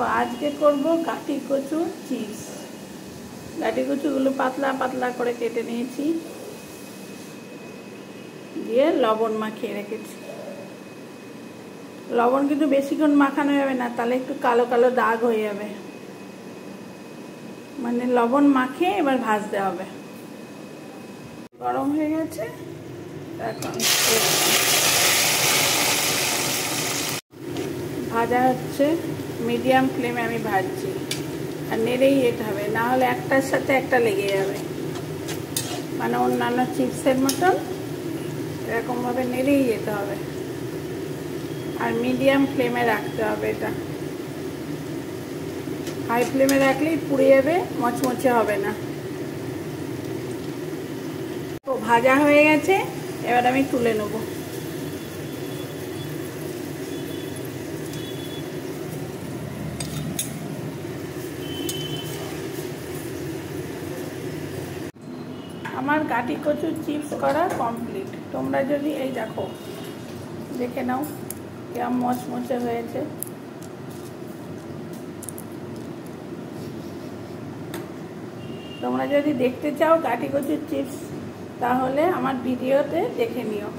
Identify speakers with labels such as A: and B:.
A: দেখো আজকে করব গাটি কচু চিপস। গাটি কচুগুলো পাতলা পাতলা করে কেটে নিয়েছি, দিয়ে লবণ মাখিয়ে রেখেছি। লবণ কিন্তু বেশিক্ষণ মাখানো যাবে না, তাহলে একটু কালো কালো দাগ হয়ে যাবে। মানে লবণ মাখিয়ে এবার ভাজতে হবে। গরম হয়ে গেছে, এখন ভাজা হচ্ছে। মিডিয়াম ফ্লেমে আমি ভাজছি, আর নেড়েই যেতে হবে, না হলে একটার সাথে একটা লেগে যাবে। মানে অন্যান্য চিপসের মতন এরকমভাবে নেড়েই যেতে হবে, আর মিডিয়াম ফ্লেমে রাখতে হবে। এটা হাই ফ্লেমে রাখলেই পুড়ে যাবে, মচমচে হবে না। তো ভাজা হয়ে গেছে, এবার আমি তুলে নেব। আমার গাটি কচুর চিপস করা কমপ্লিট। তোমরা যদি এই দেখো, দেখে নাও কেমন মচমচে হয়েছে। তোমরা যদি দেখতে চাও গাটি কচুর চিপস, তাহলে আমার ভিডিওতে দেখে নিও।